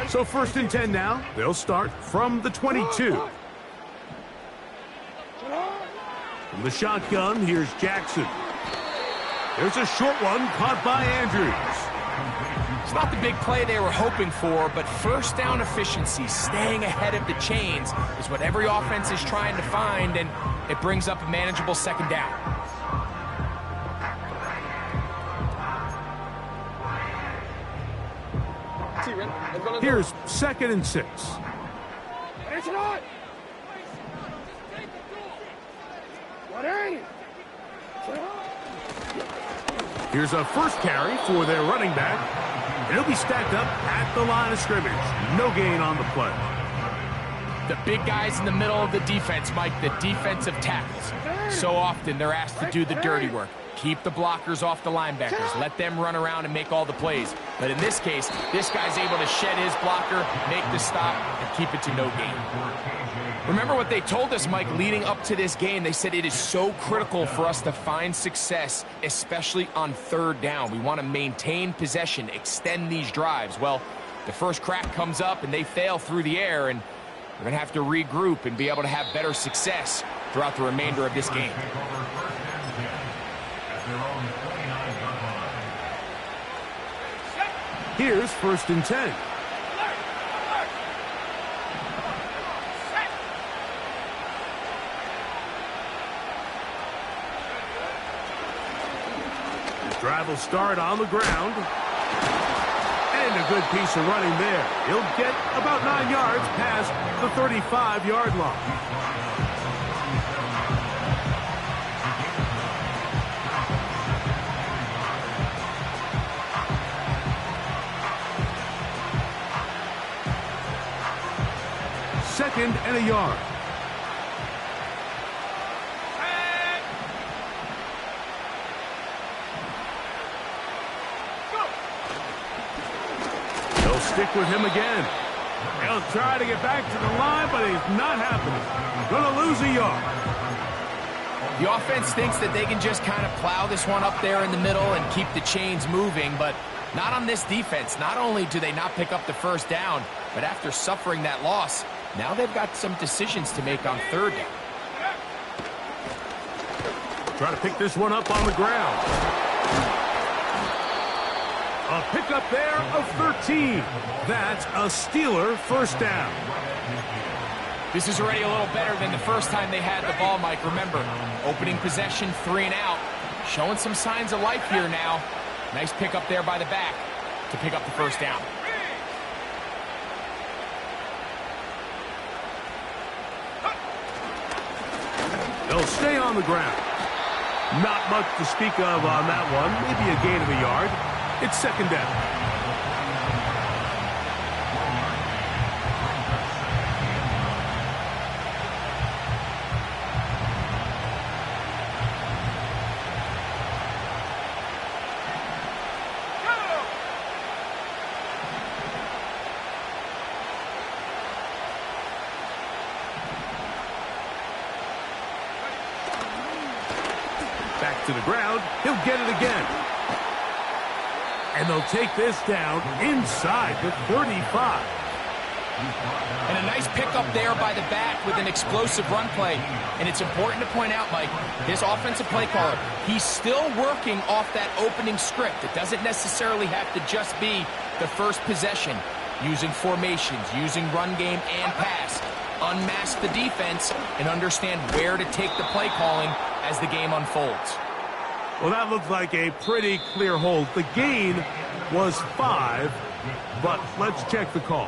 So 1st and 10 now. They'll start from the 22. From the shotgun, here's Jackson. There's a short one caught by Andrews. It's not the big play they were hoping for, but first down efficiency, staying ahead of the chains, is what every offense is trying to find, and it brings up a manageable 2nd down. Here's 2nd and 6. Here's a first carry for their running back. And he'll be stacked up at the line of scrimmage. No gain on the play. The big guys in the middle of the defense, Mike, the defensive tackles. So often they're asked to do the dirty work. Keep the blockers off the linebackers. Let them run around and make all the plays. But in this case, this guy's able to shed his blocker, make the stop, and keep it to no gain. Remember what they told us, Mike, leading up to this game. They said it is so critical for us to find success, especially on 3rd down. We want to maintain possession, extend these drives. Well, the first crack comes up and they fail through the air, and we're going to have to regroup and be able to have better success throughout the remainder of this game. Here's 1st and 10. Drive will start on the ground. And a good piece of running there. He'll get about 9 yards past the 35-yard line. Second and a yard. They'll stick with him again. He'll try to get back to the line, but he's not happening. Gonna lose a yard. The offense thinks that they can just kind of plow this one up there in the middle and keep the chains moving, but not on this defense. Not only do they not pick up the 1st down, but after suffering that loss, now they've got some decisions to make on 3rd down. Try to pick this one up on the ground. A pickup there of 13. That's a Steeler 1st down. This is already a little better than the first time they had the ball, Mike. Remember, opening possession, 3 and out. Showing some signs of life here now. Nice pickup there by the back to pick up the 1st down. They'll stay on the ground. Not much to speak of on that one. Maybe a gain of a yard. It's 2nd down. Back to the ground. He'll get it again. And they'll take this down inside the 35. And a nice pickup there by the back with an explosive run play. And it's important to point out, Mike, this offensive play caller, he's still working off that opening script. It doesn't necessarily have to just be the first possession. Using formations, using run game and pass. Unmask the defense and understand where to take the play calling as the game unfolds. Well, that looked like a pretty clear hold. The gain was 5, but let's check the call.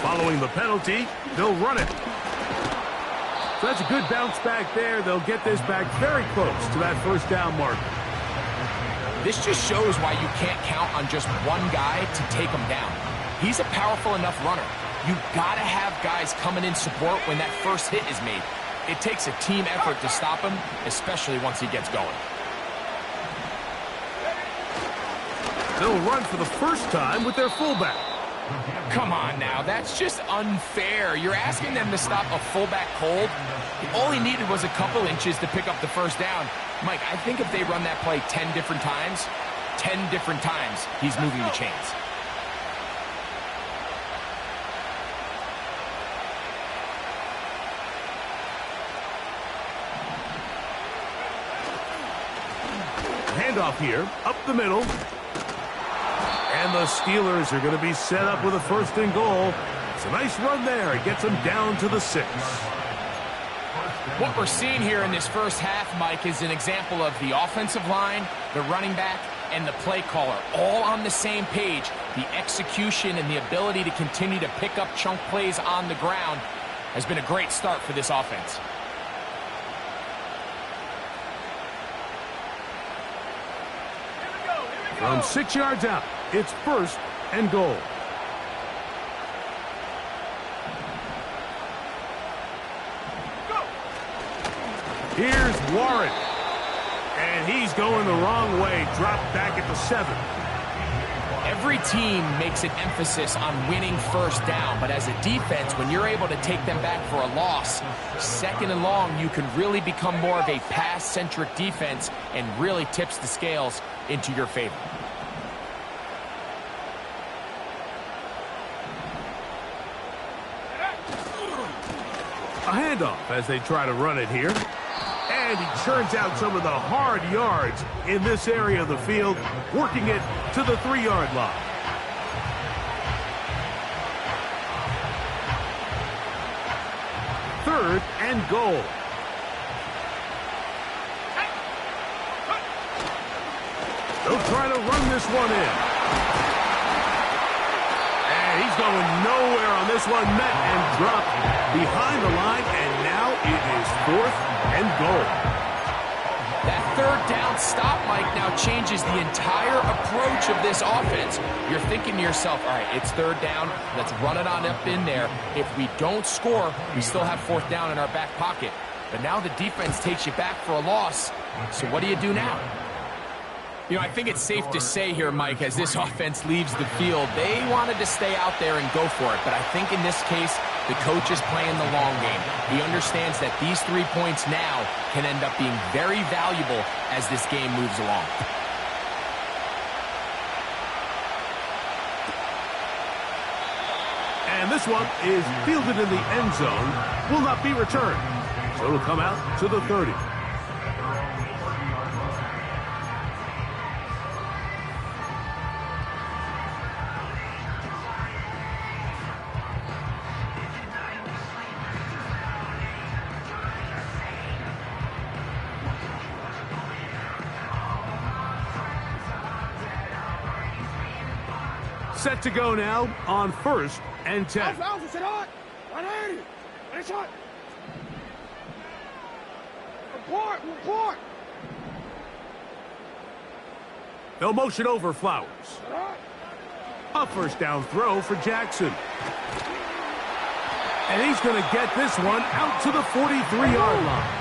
Following the penalty, they'll run it. So that's a good bounce back there. They'll get this back very close to that 1st down marker. This just shows why you can't count on just one guy to take him down. He's a powerful enough runner. You gotta have guys coming in support when that first hit is made. It takes a team effort to stop him, especially once he gets going. They'll run for the first time with their fullback. Come on now, that's just unfair. You're asking them to stop a fullback cold. All he needed was a couple inches to pick up the first down. Mike, I think if they run that play 10 different times, he's moving the chains. Handoff here, up the middle. And the Steelers are going to be set up with a 1st and goal. It's a nice run there. It gets them down to the 6. What we're seeing here in this first half, Mike, is an example of the offensive line, the running back, and the play caller all on the same page. The execution and the ability to continue to pick up chunk plays on the ground has been a great start for this offense. From 6 yards out, it's 1st and goal. Here's Warren. And he's going the wrong way. Dropped back at the 7. Every team makes an emphasis on winning first down, but as a defense, when you're able to take them back for a loss, 2nd and long, you can really become more of a pass-centric defense and really tips the scales into your favor. A handoff as they try to run it here. And he churns out some of the hard yards in this area of the field, working it to the 3-yard line. Third and goal. They'll try to run this one in. And he's going nowhere on this one. Met and dropped behind the line, and now it is 4th and goal. That 3rd down stop, Mike, now changes the entire approach of this offense. You're thinking to yourself, all right, it's 3rd down. Let's run it on up in there. If we don't score, we still have 4th down in our back pocket. But now the defense takes you back for a loss. So what do you do now? You know, I think it's safe to say here, Mike, as this offense leaves the field, they wanted to stay out there and go for it. But I think in this case, the coach is playing the long game. He understands that these 3 points now can end up being very valuable as this game moves along. And this one is fielded in the end zone, will not be returned. So it'll come out to the 30. Set to go now on 1st and 10. They'll motion over Flowers. A 1st down throw for Jackson. And he's going to get this one out to the 43-yard line.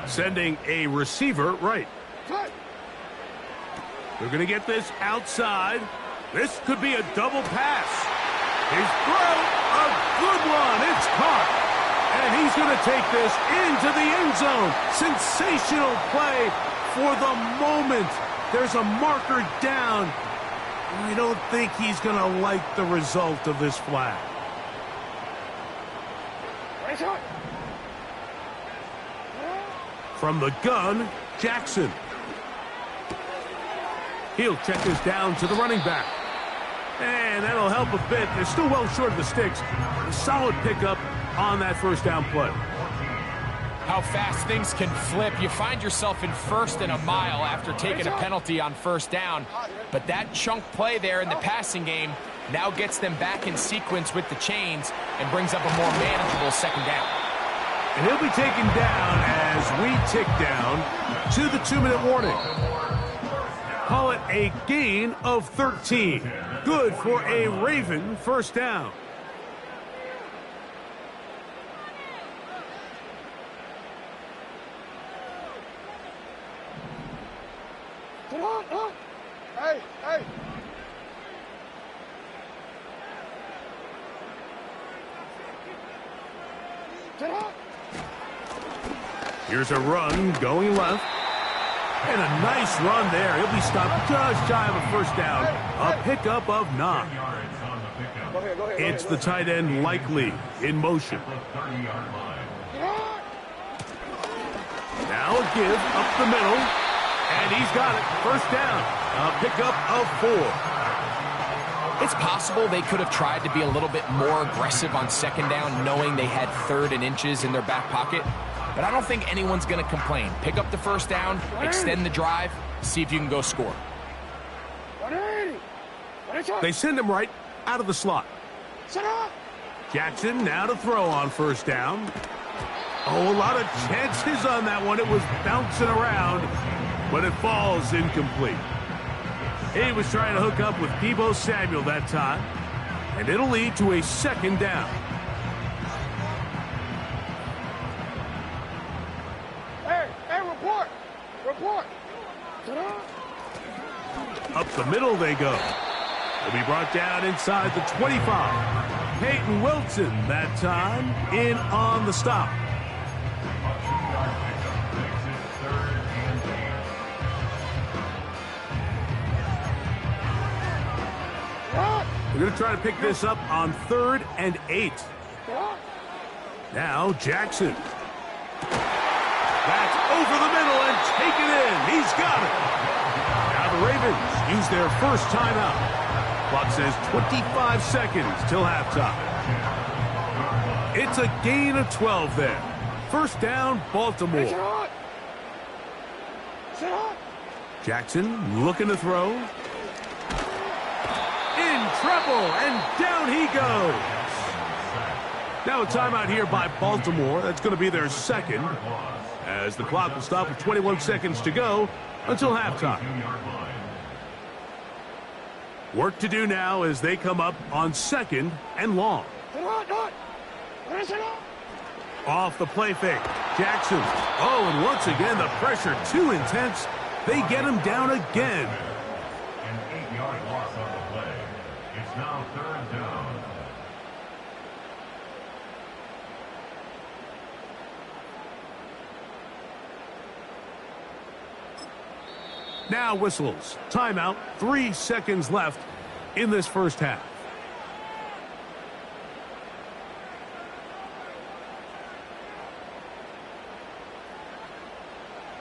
Sending a receiver right. They're going to get this outside. This could be a double pass. His throw, a good one. It's caught. And he's going to take this into the end zone. Sensational play for the moment. There's a marker down. I don't think he's going to like the result of this flag. From the gun, Jackson. He'll check this down to the running back. And that'll help a bit. They're still well short of the sticks. A solid pickup on that 1st down play. How fast things can flip. You find yourself in first and a mile after taking a penalty on first down. But that chunk play there in the passing game now gets them back in sequence with the chains and brings up a more manageable second down. And he'll be taken down as we tick down to the 2-minute warning. Call it a gain of 13. Good for a Raven first down. Hey, hey. Here's a run going left. And a nice run there. He'll be stopped just shy of a first down. A pickup of 9. It's the tight end Likely in motion. Now a give up the middle. And he's got it. First down. A pickup of 4. It's possible they could have tried to be a little bit more aggressive on second down, knowing they had 3rd and inches in their back pocket. But I don't think anyone's going to complain. Pick up the first down, extend the drive, see if you can go score. They send him right out of the slot. Jackson now to throw on first down. Oh, a lot of chances on that one. It was bouncing around, but it falls incomplete. He was trying to hook up with Deebo Samuel that time, and it'll lead to a second down. Report. Up the middle they go. Will be brought down inside the 25. Peyton Wilson that time in on the stop. We're going to try to pick this up on 3rd and 8. Now Jackson. That's over the middle and taken in. He's got it. Now the Ravens use their first timeout. Clock says 25 seconds till halftime. It's a gain of 12 there. First down, Baltimore. Jackson looking to throw. In trouble, and down he goes. Now a timeout here by Baltimore. That's going to be their second, as the clock will stop with 21 seconds to go until halftime. Work to do now as they come up on 2nd and long. Off the play fake. Jackson. Oh, and once again, the pressure too intense. They get him down again. An 8-yard loss on the play. It's now 3rd down. Now whistles. Timeout. 3 seconds left in this first half.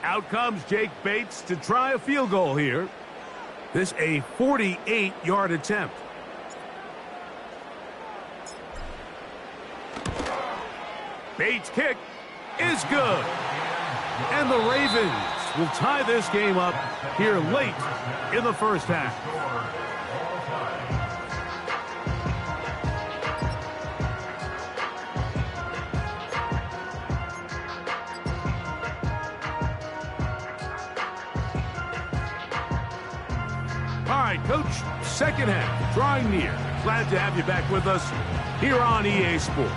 Out comes Jake Bates to try a field goal here. This a 48-yard attempt. Bates' kick is good. And the Ravens will tie this game up here late in the first half. All right, Coach, second half, drawing near. Glad to have you back with us here on EA Sports.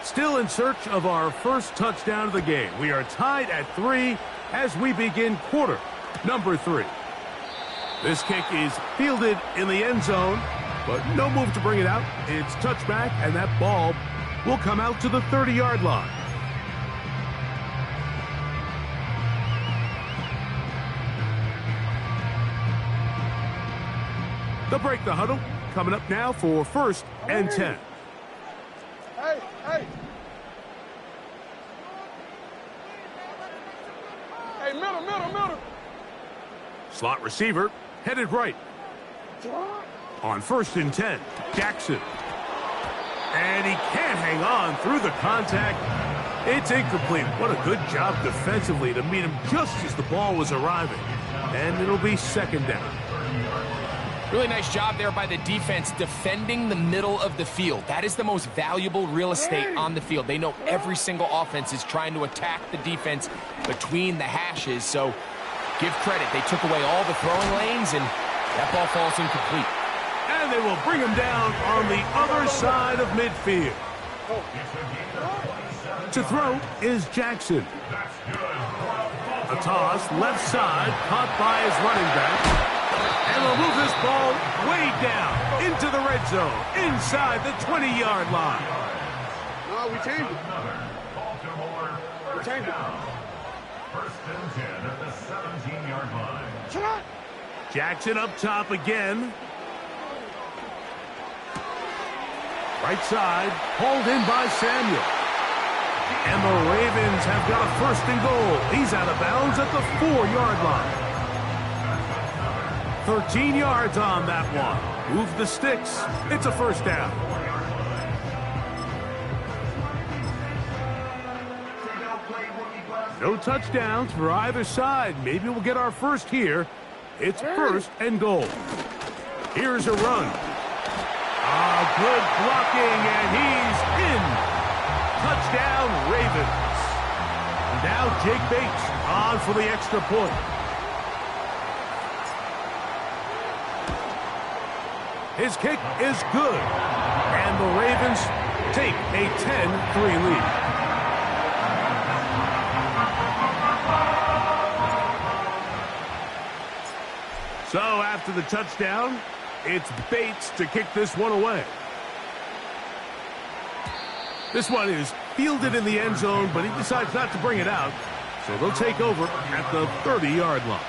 Still in search of our first touchdown of the game. We are tied at 3 as we begin quarter number 3. This kick is fielded in the end zone, but no move to bring it out. It's touchback, and that ball will come out to the 30-yard line. They'll break the huddle. Coming up now for 1st and 10. Hey, middle. Slot receiver, headed right. On 1st and 10, Jackson. And he can't hang on through the contact. It's incomplete. What a good job defensively to meet him just as the ball was arriving. And it'll be 2nd down. Really nice job there by the defense defending the middle of the field. That is the most valuable real estate on the field. They know every single offense is trying to attack the defense between the hashes. So give credit. They took away all the throwing lanes, and that ball falls incomplete. And they will bring him down on the other side of midfield. To throw is Jackson. A toss, left side, caught by his running back. And will move this ball way down into the red zone, inside the 20-yard line. No, we changed it. We changed it. 1st and 10 at the 17-yard line. Shut up. Jackson up top again. Right side, hauled in by Samuel. And the Ravens have got a 1st and goal. He's out of bounds at the 4-yard line. 13 yards on that one. Move the sticks. It's a 1st down. No touchdowns for either side. Maybe we'll get our first here. It's 1st and goal. Here's a run. Good blocking, and he's in. Touchdown, Ravens. Now Jake Bates on for the extra point. His kick is good, and the Ravens take a 10-3 lead. So after the touchdown, it's Bates to kick this one away. This one is fielded in the end zone, but he decides not to bring it out, so they'll take over at the 30-yard line.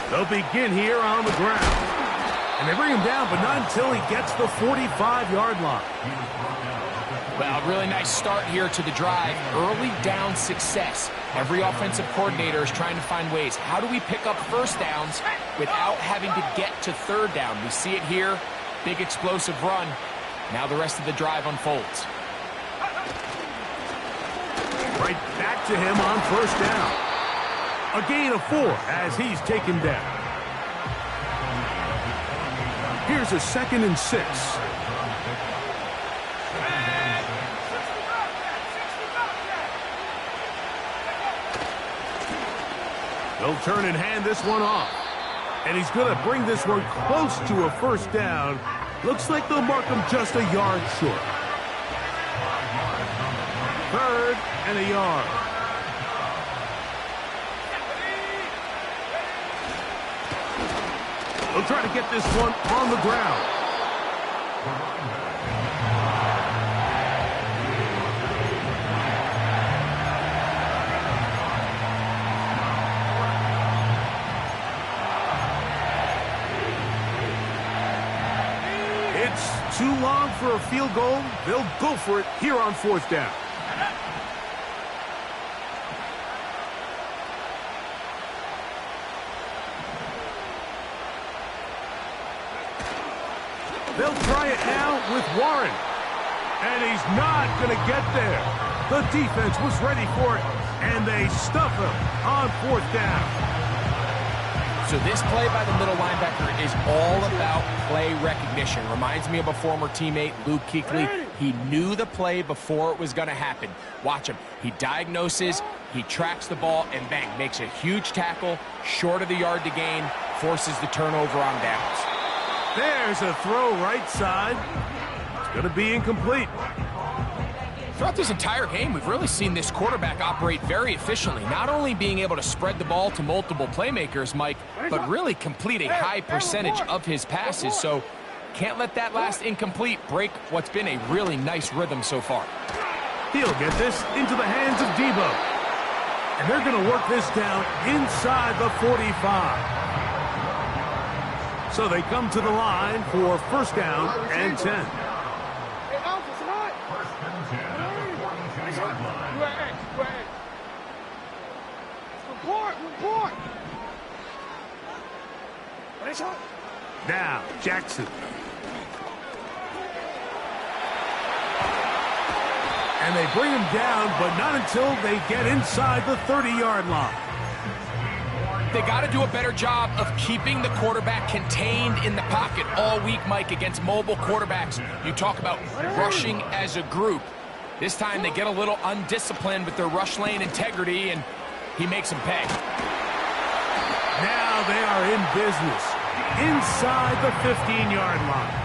They'll begin here on the ground. And they bring him down, but not until he gets the 45-yard line. Well, really nice start here to the drive. Early down success. Every offensive coordinator is trying to find ways. How do we pick up 1st downs without having to get to 3rd down? We see it here. Big explosive run. Now the rest of the drive unfolds. Right back to him on 1st down. A gain of 4 as he's taken down. Here's a 2nd and 6. They'll turn and hand this one off. And he's going to bring this one close to a 1st down. Looks like they'll mark him just a yard short. 3rd and a yard. They'll try to get this one on the ground. It's too long for a field goal. They'll go for it here on 4th down. They'll try it now with Warren. And he's not going to get there. The defense was ready for it, and they stuff him on 4th down. So this play by the middle linebacker is all about play recognition. Reminds me of a former teammate, Luke Kuechly. He knew the play before it was going to happen. Watch him. He diagnoses, he tracks the ball, and bang, makes a huge tackle, short of the yard to gain, forces the turnover on downs. There's a throw right side. It's going to be incomplete. Throughout this entire game, we've really seen this quarterback operate very efficiently, not only being able to spread the ball to multiple playmakers, Mike, but really complete a high percentage of his passes. So can't let that last incomplete break what's been a really nice rhythm so far. He'll get this into the hands of Debo. And they're going to work this down inside the 45. So they come to the line for first down and 10. Hey, Alpha, it's not. First and 10 at the 42-yard line. You at X, you at X. Report, report. What is up? Now, Jackson. And they bring him down, but not until they get inside the 30-yard line. They got to do a better job of keeping the quarterback contained in the pocket all week, Mike, against mobile quarterbacks. You talk about rushing as a group. This time they get a little undisciplined with their rush lane integrity, and he makes them pay. Now they are in business inside the 15-yard line.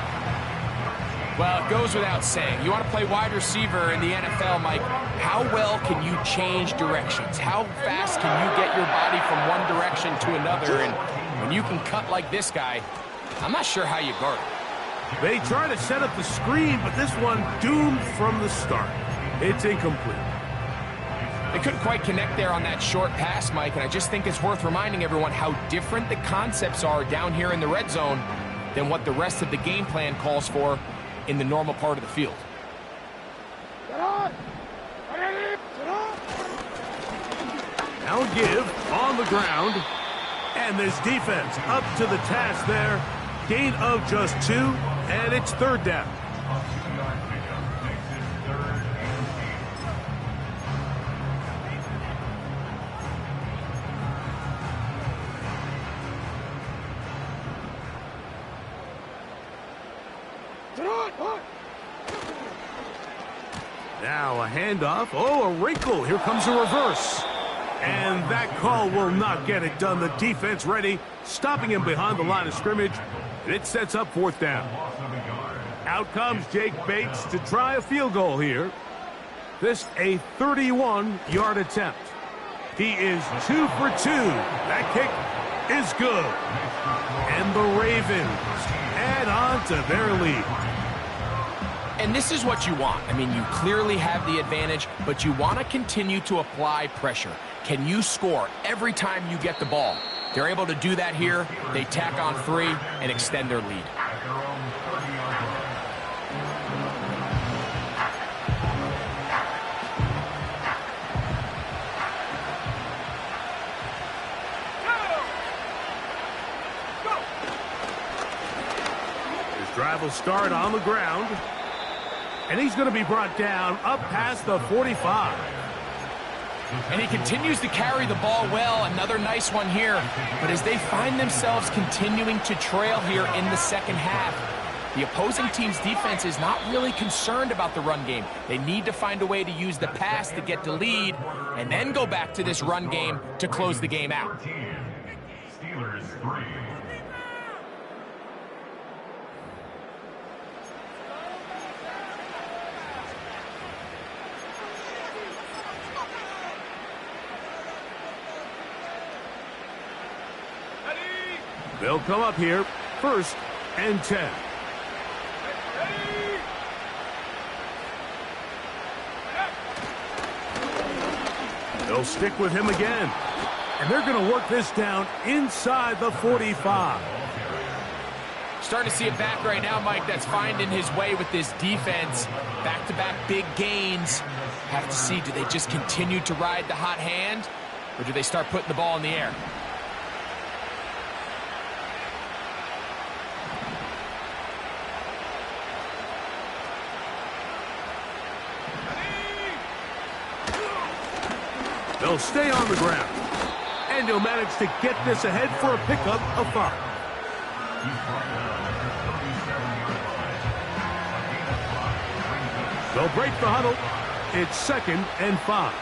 Well, it goes without saying. You want to play wide receiver in the NFL, Mike, how well can you change directions? How fast can you get your body from one direction to another? And when you can cut like this guy, I'm not sure how you guard it. They try to set up the screen, but this one doomed from the start. It's incomplete. They couldn't quite connect there on that short pass, Mike, and I just think it's worth reminding everyone how different the concepts are down here in the red zone than what the rest of the game plan calls for in the normal part of the field. Now a give on the ground. And this defense up to the task there. Gain of just 2, and it's third down. Now a handoff. Oh, a wrinkle. Here comes a reverse. And that call will not get it done. The defense ready, stopping him behind the line of scrimmage. And it sets up fourth down. Out comes Jake Bates to try a field goal here. This a 31-yard attempt. He is 2 for 2. That kick is good. And the Ravens add on to their lead. And this is what you want. I mean, you clearly have the advantage, but you want to continue to apply pressure. Can you score every time you get the ball? They're able to do that here. They tack on 3 and extend their lead. His drive will start on the ground. And he's going to be brought down up past the 45. And he continues to carry the ball well. Another nice one here. But as they find themselves continuing to trail here in the second half, the opposing team's defense is not really concerned about the run game. They need to find a way to use the pass to get the lead and then go back to this run game to close the game out. Steelers 3. They'll come up here, first and 10. They'll stick with him again. And they're going to work this down inside the 45. Starting to see a back right now, Mike, that's finding his way with this defense. Back-to-back big gains. Have to see, do they just continue to ride the hot hand, or do they start putting the ball in the air? They'll stay on the ground. And he'll manage to get this ahead for a pickup of 5. They'll break the huddle. It's second and 5.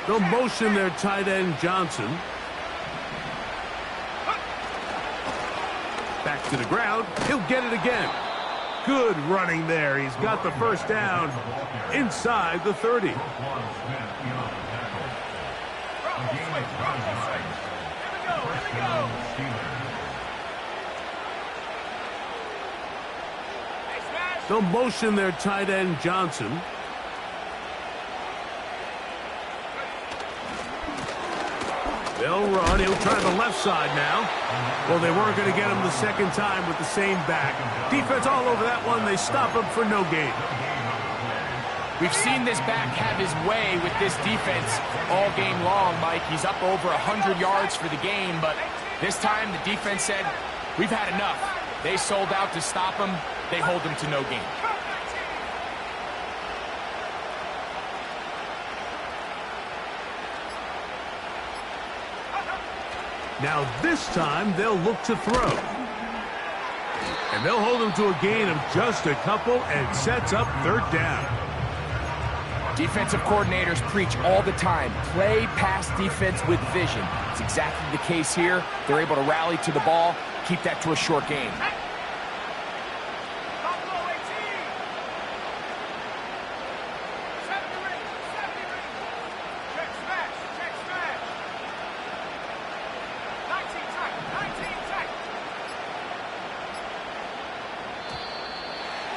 They'll motion their tight end Johnson. Back to the ground. He'll get it again. Good running there. He's got the first down inside the 30. They'll motion their tight end Johnson. They'll run. He'll try the left side now. Well, they weren't going to get him the second time with the same back. Defense all over that one. They stop him for no gain. We've seen this back have his way with this defense all game long, Mike. He's up over 100 yards for the game, but this time the defense said, we've had enough. They sold out to stop him. They hold him to no gain. Now this time they'll look to throw. And they'll hold him to a gain of just a couple and sets up third down. Defensive coordinators preach all the time, play pass defense with vision. It's exactly the case here. They're able to rally to the ball, keep that to a short gain.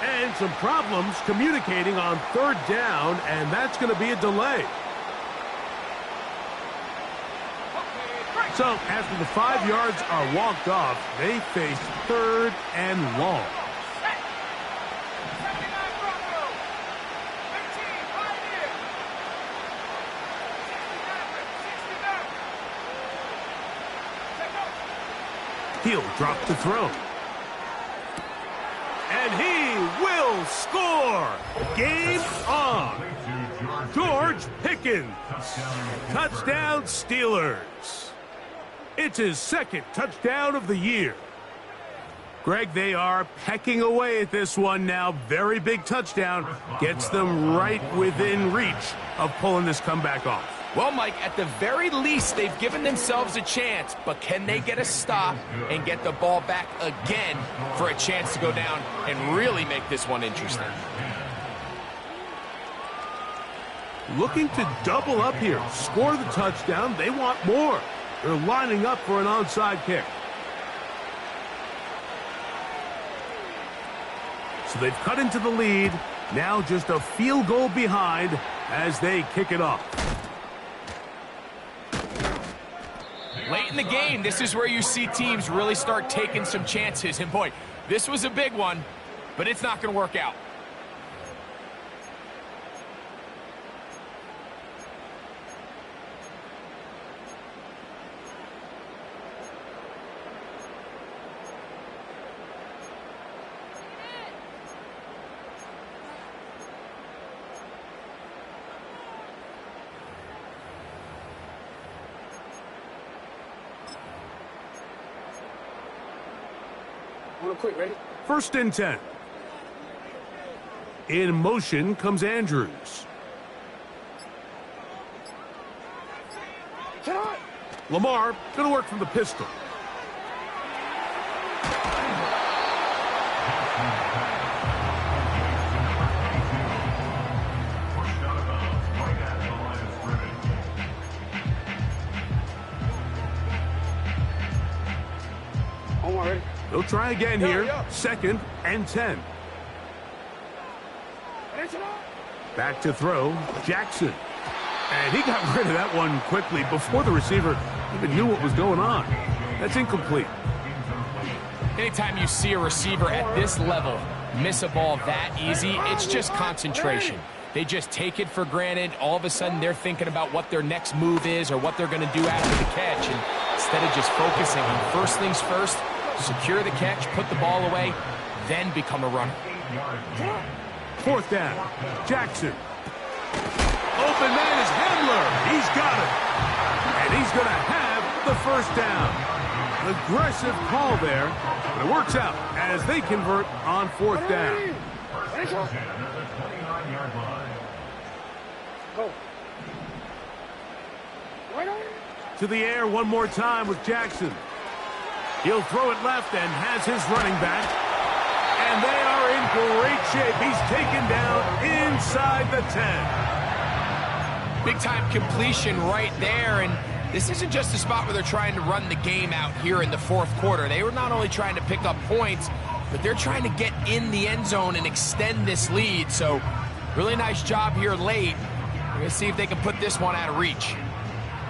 And some problems communicating on third down, and that's going to be a delay. So after the 5 yards are walked off, they face third and long. He'll drop the throw. And he will score! Game on! George Pickens. Touchdown Steelers. It's his second touchdown of the year. Greg, they are pecking away at this one now. Very big touchdown. Gets them right within reach of pulling this comeback off. Well, Mike, at the very least, they've given themselves a chance, but can they get a stop and get the ball back again for a chance to go down and really make this one interesting? Looking to double up here, score the touchdown. They want more. They're lining up for an onside kick. So they've cut into the lead. Now just a field goal behind as they kick it off. Late in the game, this is where you see teams really start taking some chances. And boy, this was a big one, but it's not going to work out. Quick, ready? First and 10. In motion comes Andrews. Lamar going to work from the pistol. Ready? They'll try again here. Second and 10. Back to throw, Jackson. And he got rid of that one quickly before the receiver even knew what was going on. That's incomplete. Anytime you see a receiver at this level miss a ball that easy, it's just concentration. They just take it for granted. All of a sudden, they're thinking about what their next move is or what they're going to do after the catch. And instead of just focusing on first things first, secure the catch, put the ball away, then become a runner. Fourth down, Jackson. Open man is Hamler. He's got it. And he's going to have the first down. Aggressive call there, but it works out as they convert on fourth down. To the air one more time with Jackson. He'll throw it left and has his running back. And they are in great shape. He's taken down inside the 10. Big-time completion right there, and this isn't just a spot where they're trying to run the game out here in the fourth quarter. They were not only trying to pick up points, but they're trying to get in the end zone and extend this lead. So really nice job here late. We're going to see if they can put this one out of reach.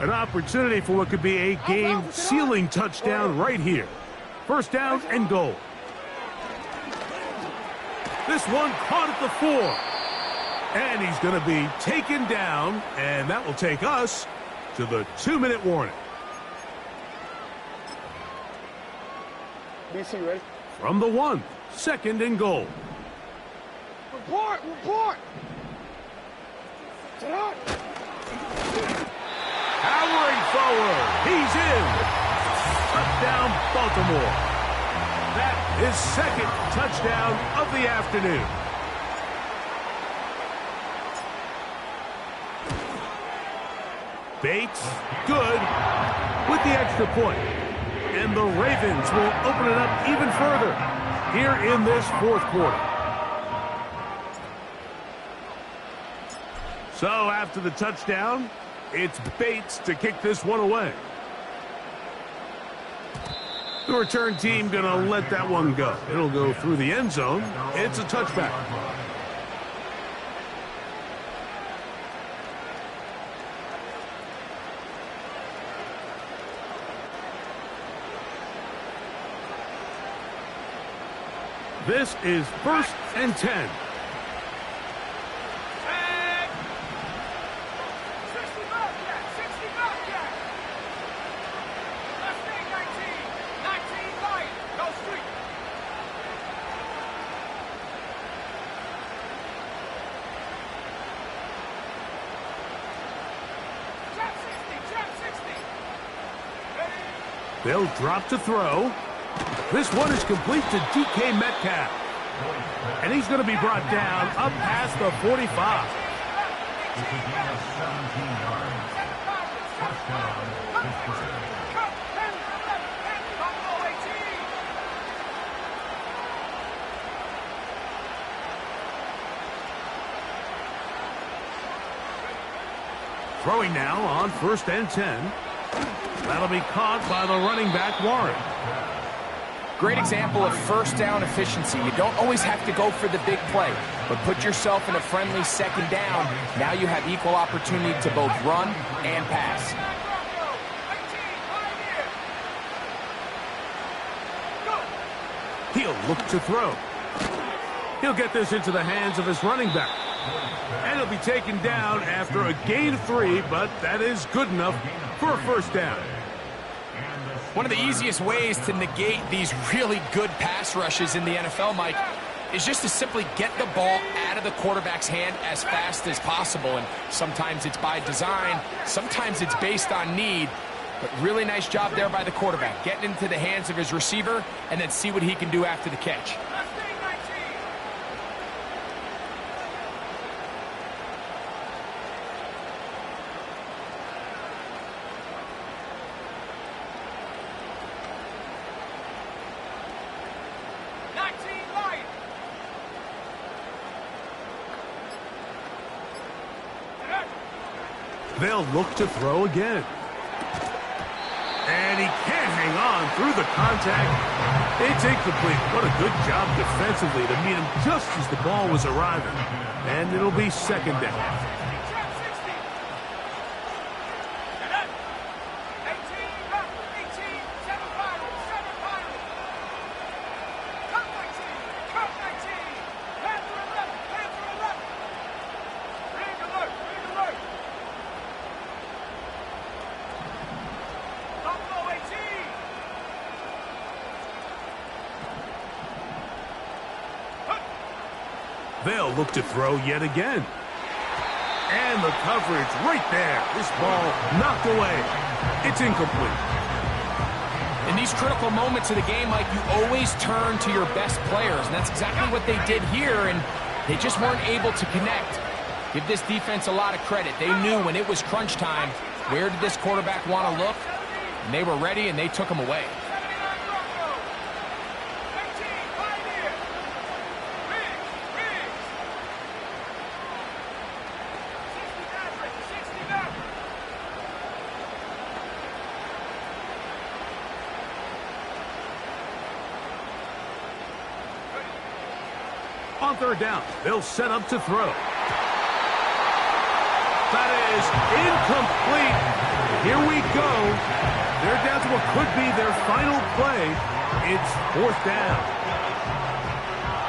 An opportunity for what could be a game-sealing touchdown right here. First down and goal. This one caught at the 4. And he's going to be taken down, and that will take us to the 2-minute warning. BC, ready? From the 1, second and goal. Report! Powering forward. He's in. Touchdown, Baltimore. That is second touchdown of the afternoon. Bates, good, with the extra point. And the Ravens will open it up even further here in this fourth quarter. So after the touchdown, it's Bates to kick this one away. The return team going to let that one go. It'll go through the end zone. It's a touchback. This is 1st and 10. They'll drop to throw. This one is complete to DK Metcalf. And he's going to be brought down up past the 45. Throwing now on 1st and 10. That'll be caught by the running back, Warren. Great example of first down efficiency. You don't always have to go for the big play, but put yourself in a friendly second down. Now you have equal opportunity to both run and pass. He'll look to throw. He'll get this into the hands of his running back. And he'll be taken down after a gain of 3, but that is good enough for a first down. One of the easiest ways to negate these really good pass rushes in the NFL, Mike, is just to simply get the ball out of the quarterback's hand as fast as possible. And sometimes it's by design, sometimes it's based on need. But really nice job there by the quarterback, getting into the hands of his receiver and then see what he can do after the catch. They'll look to throw again. And he can't hang on through the contact. It's incomplete. What a good job defensively to meet him just as the ball was arriving. And it'll be second down. They'll look to throw yet again. And the coverage right there. This ball knocked away. It's incomplete. In these critical moments of the game, Mike, you always turn to your best players. And that's exactly what they did here, and they just weren't able to connect. Give this defense a lot of credit. They knew when it was crunch time, where did this quarterback want to look? And they were ready, and they took him away. On third down, they'll set up to throw. That is incomplete. Here we go. They're down to what could be their final play. It's 4th down.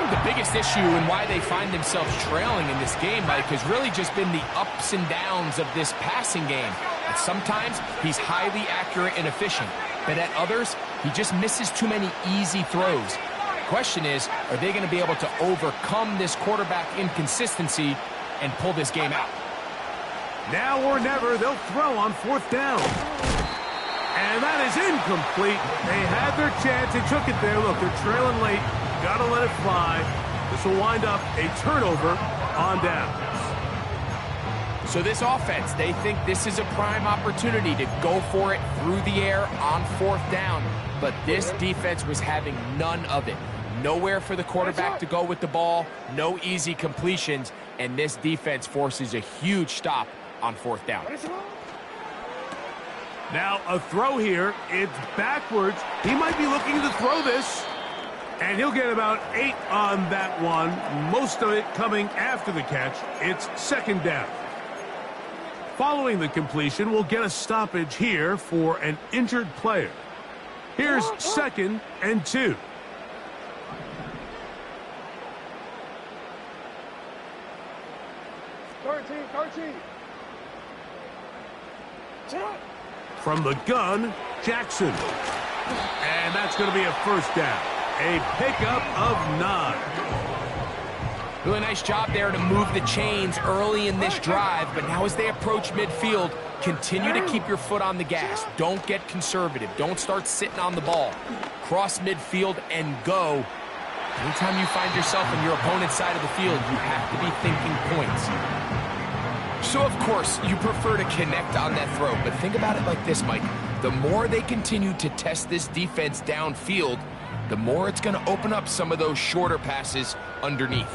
The biggest issue and why they find themselves trailing in this game, Mike, has really just been the ups and downs of this passing game. And sometimes he's highly accurate and efficient, but at others, he just misses too many easy throws. The question is, are they going to be able to overcome this quarterback inconsistency and pull this game out? Now or never, they'll throw on 4th down. And that is incomplete. They had their chance. They took it there. Look, they're trailing late. Got to let it fly. This will wind up a turnover on downs. So this offense, they think this is a prime opportunity to go for it through the air on 4th down. But this defense was having none of it. Nowhere for the quarterback to go with the ball. No easy completions. And this defense forces a huge stop on 4th down. Now a throw here. It's backwards. He might be looking to throw this. And he'll get about 8 on that one. Most of it coming after the catch. It's 2nd down. Following the completion, we'll get a stoppage here for an injured player. Here's 2nd and 2. From the gun, Jackson. And that's going to be a 1st down. A pickup of 9. Really nice job there to move the chains early in this drive, but now as they approach midfield, continue to keep your foot on the gas. Don't get conservative. Don't start sitting on the ball. Cross midfield and go. Anytime you find yourself on your opponent's side of the field, you have to be thinking points. So, of course, you prefer to connect on that throw, but think about it like this, Mike. The more they continue to test this defense downfield, the more it's going to open up some of those shorter passes underneath.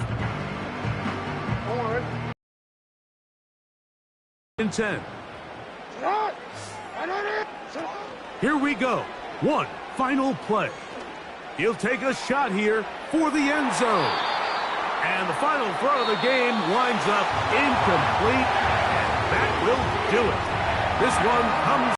In 10. Here we go. One final play. He'll take a shot here for the end zone. And the final throw of the game winds up incomplete, and that will do it. This one comes